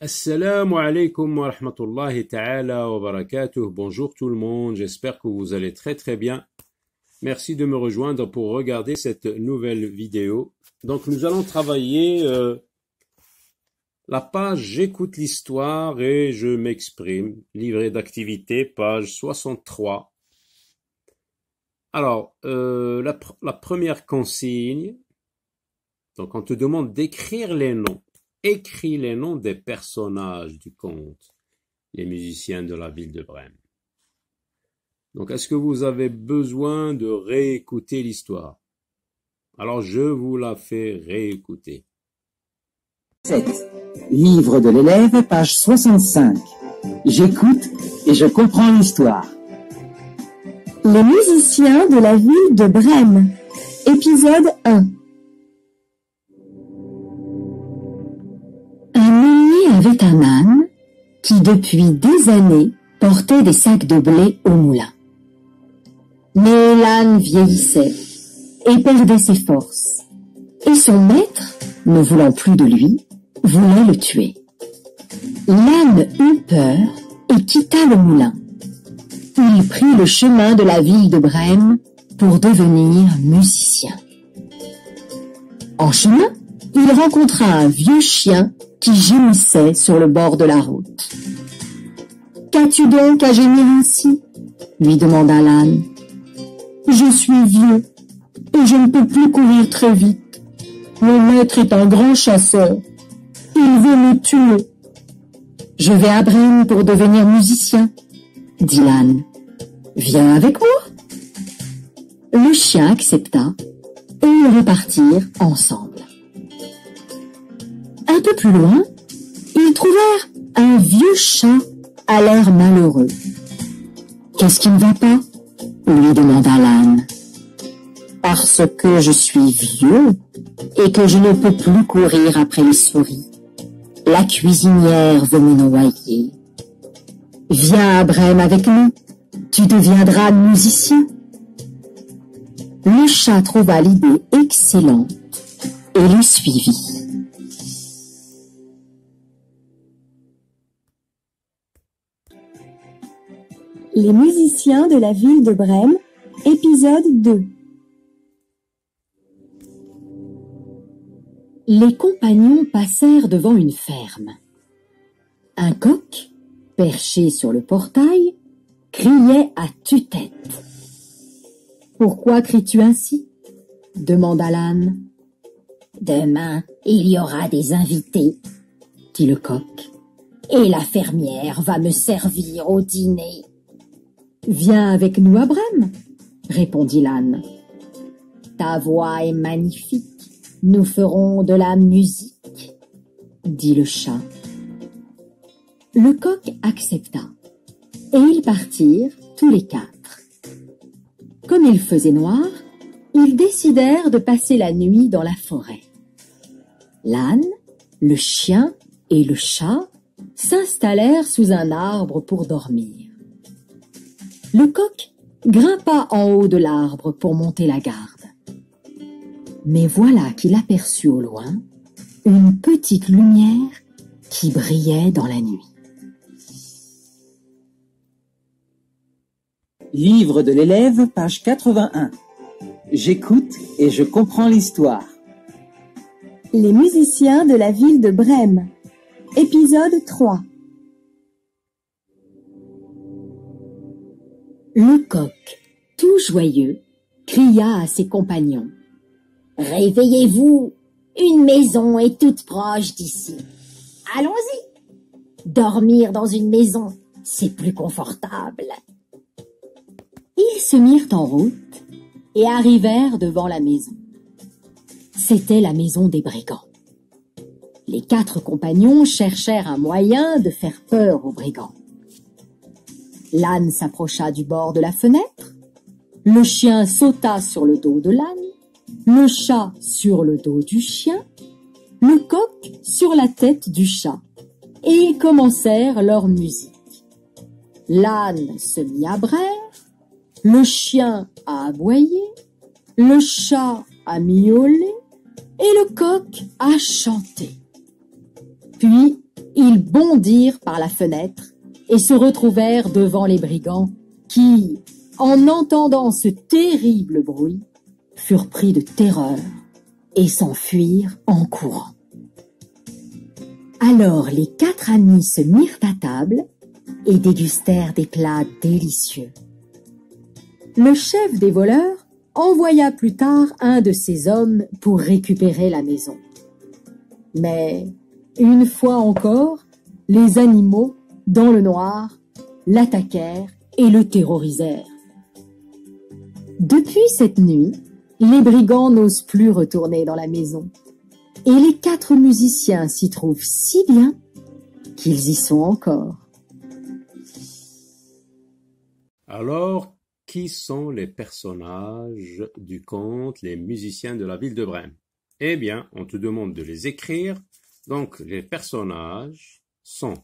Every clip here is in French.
Assalamu alaikum wa rahmatullahi ta'ala wa barakatuh. Bonjour tout le monde, j'espère que vous allez très très bien. Merci de me rejoindre pour regarder cette nouvelle vidéo. Donc nous allons travailler la page J'écoute l'histoire et je m'exprime, livret d'activité, page 63. Alors, la première consigne, donc on te demande d'écrire les noms. Écris les noms des personnages du conte, les musiciens de la ville de Brême. Donc, est-ce que vous avez besoin de réécouter l'histoire? Alors, je vous la fais réécouter. 7. Livre de l'élève, page 65. J'écoute et je comprends l'histoire. Les musiciens de la ville de Brême. Épisode 1. Avait un âne qui, depuis des années, portait des sacs de blé au moulin. Mais l'âne vieillissait et perdait ses forces, et son maître, ne voulant plus de lui, voulait le tuer. L'âne eut peur et quitta le moulin. Il prit le chemin de la ville de Brême pour devenir musicien. En chemin, il rencontra un vieux chien qui gémissait sur le bord de la route. « Qu'as-tu donc à gémir ainsi ?» lui demanda l'âne. « Je suis vieux et je ne peux plus courir très vite. Mon maître est un grand chasseur. Il veut me tuer. »« Je vais à Brême pour devenir musicien, » dit l'âne. « Viens avec moi. » Le chien accepta et ils repartirent ensemble. Un peu plus loin, ils trouvèrent un vieux chat à l'air malheureux. « Qu'est-ce qui ne va pas ?» lui demanda l'âne. « Parce que je suis vieux et que je ne peux plus courir après les souris. La cuisinière veut me noyer. Viens à Brême avec nous, tu deviendras musicien. » Le chat trouva l'idée excellente et le suivit. Les musiciens de la ville de Brême, épisode 2. Les compagnons passèrent devant une ferme. Un coq, perché sur le portail, criait à tue-tête. « Pourquoi cries-tu ainsi ?» demanda l'âne. « Demain, il y aura des invités, » dit le coq, « et la fermière va me servir au dîner. » « Viens avec nous à Brême, » répondit l'âne. « Ta voix est magnifique, nous ferons de la musique, » dit le chat. Le coq accepta, et ils partirent tous les quatre. Comme il faisait noir, ils décidèrent de passer la nuit dans la forêt. L'âne, le chien et le chat s'installèrent sous un arbre pour dormir. Le coq grimpa en haut de l'arbre pour monter la garde. Mais voilà qu'il aperçut au loin une petite lumière qui brillait dans la nuit. Livre de l'élève, page 81. J'écoute et je comprends l'histoire. Les musiciens de la ville de Brême. Épisode 3. Le coq, tout joyeux, cria à ses compagnons. « Réveillez-vous, une maison est toute proche d'ici. Allons-y. Dormir dans une maison, c'est plus confortable. » Ils se mirent en route et arrivèrent devant la maison. C'était la maison des brigands. Les quatre compagnons cherchèrent un moyen de faire peur aux brigands. L'âne s'approcha du bord de la fenêtre, le chien sauta sur le dos de l'âne, le chat sur le dos du chien, le coq sur la tête du chat, et ils commencèrent leur musique. L'âne se mit à braire, le chien à aboyer, le chat à miauler, et le coq à chanter. Puis, ils bondirent par la fenêtre et se retrouvèrent devant les brigands qui, en entendant ce terrible bruit, furent pris de terreur et s'enfuirent en courant. Alors les 4 amis se mirent à table et dégustèrent des plats délicieux. Le chef des voleurs envoya plus tard un de ses hommes pour récupérer la maison. Mais, une fois encore, les animaux, dans le noir, l'attaquèrent et le terrorisèrent. Depuis cette nuit, les brigands n'osent plus retourner dans la maison. Et les 4 musiciens s'y trouvent si bien qu'ils y sont encore. Alors, qui sont les personnages du conte, les musiciens de la ville de Brême? Eh bien, on te demande de les écrire. Donc, les personnages sont...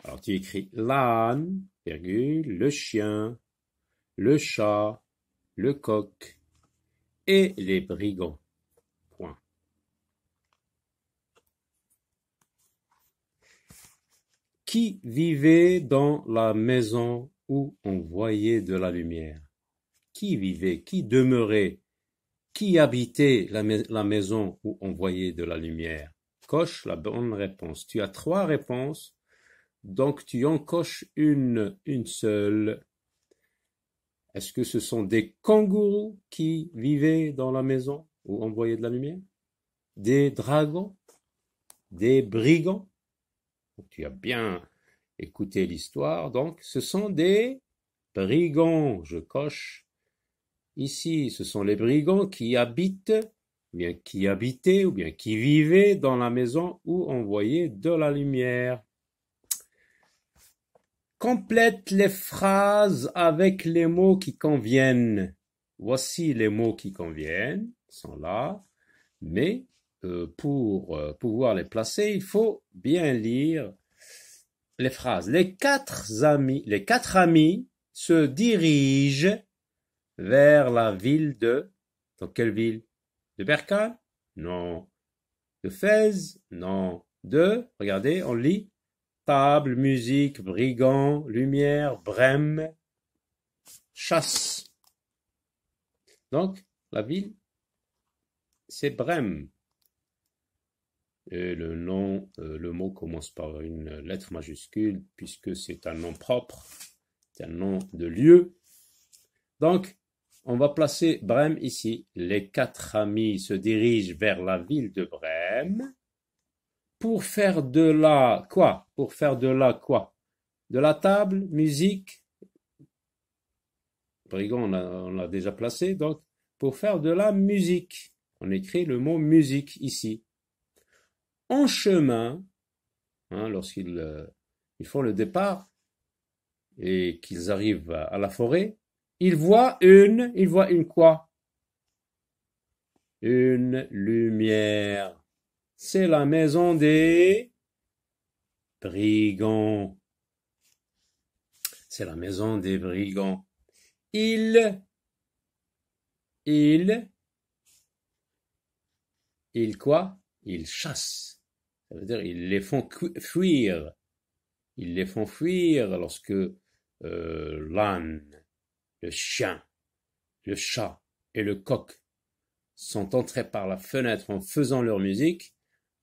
Alors, tu écris l'âne, virgule, le chien, le chat, le coq et les brigands. Point. Qui vivait dans la maison où on voyait de la lumière? Qui vivait, qui demeurait, qui habitait la maison où on voyait de la lumière? Coche la bonne réponse. Tu as 3 réponses, donc tu en coches une seule. Est-ce que ce sont des kangourous qui vivaient dans la maison où on voyait de la lumière? Des dragons? Des brigands? Tu as bien écouté l'histoire, donc ce sont des brigands. Je coche ici, ce sont les brigands qui habitent, ou bien qui habitaient, ou bien qui vivaient dans la maison où on voyait de la lumière. Complète les phrases avec les mots qui conviennent. Voici les mots qui conviennent, ils sont là, mais pour pouvoir les placer, il faut bien lire les phrases. Les quatre amis se dirigent vers la ville de... Dans quelle ville? De Berkane? Non. De Fès? Non. Regardez, on lit, table, musique, brigand, lumière, Brême, chasse. Donc, la ville, c'est Brême. Et le nom, le mot commence par une lettre majuscule puisque c'est un nom propre, c'est un nom de lieu. Donc, on va placer Brême ici. Les 4 amis se dirigent vers la ville de Brême pour faire de la quoi? Pour faire de la quoi? De la table, musique. Brigand, on l'a déjà placé, donc pour faire de la musique. On écrit le mot musique ici. En chemin, lorsqu'ils font le départ et qu'ils arrivent à la forêt, ils voient une quoi? Une lumière. C'est la maison des brigands. C'est la maison des brigands. Ils quoi? Ils chassent. Ça veut dire ils les font fuir. Ils les font fuir lorsque l'âne, le chien, le chat et le coq sont entrés par la fenêtre en faisant leur musique.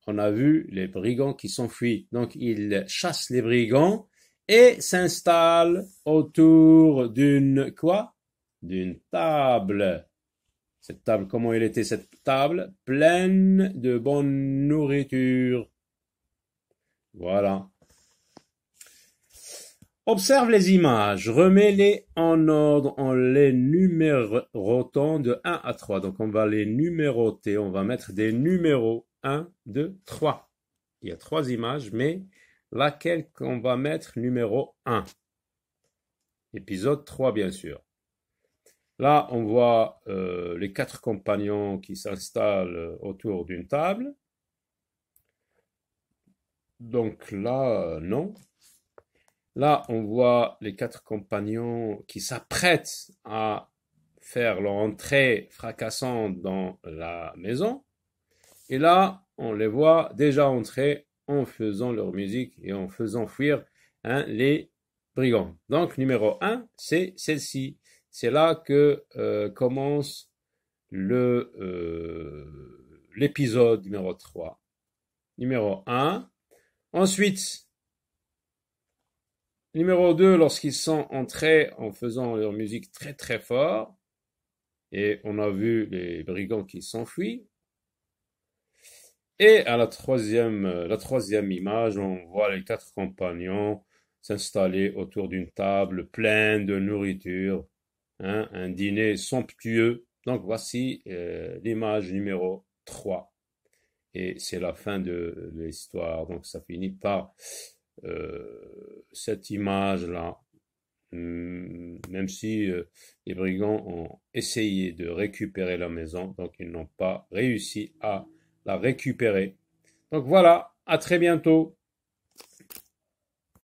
On a vu les brigands qui s'enfuient. Donc ils chassent les brigands et s'installent autour d'une quoi? D'une table. Cette table, comment elle était cette table? Pleine de bonne nourriture. Voilà. Observe les images, remets-les en ordre en les numérotant de 1 à 3. Donc on va les numéroter, on va mettre des numéros 1, 2, 3. Il y a 3 images, mais laquelle qu'on va mettre numéro 1? Épisode 3 bien sûr. Là, on voit les 4 compagnons qui s'installent autour d'une table. Donc là, non. Là, on voit les 4 compagnons qui s'apprêtent à faire leur entrée fracassante dans la maison. Et là, on les voit déjà entrer en faisant leur musique et en faisant fuir les brigands. Donc, numéro 1, c'est celle-ci. C'est là que commence l'épisode numéro 3. Numéro 1. Ensuite, numéro 2, lorsqu'ils sont entrés en faisant leur musique très très fort, et on a vu les brigands qui s'enfuient. Et à la troisième image, on voit les 4 compagnons s'installer autour d'une table pleine de nourriture, un dîner somptueux. Donc voici l'image numéro 3. Et c'est la fin de l'histoire. Donc ça finit par cette image-là. Même si les brigands ont essayé de récupérer la maison, donc ils n'ont pas réussi à la récupérer. Donc voilà, à très bientôt.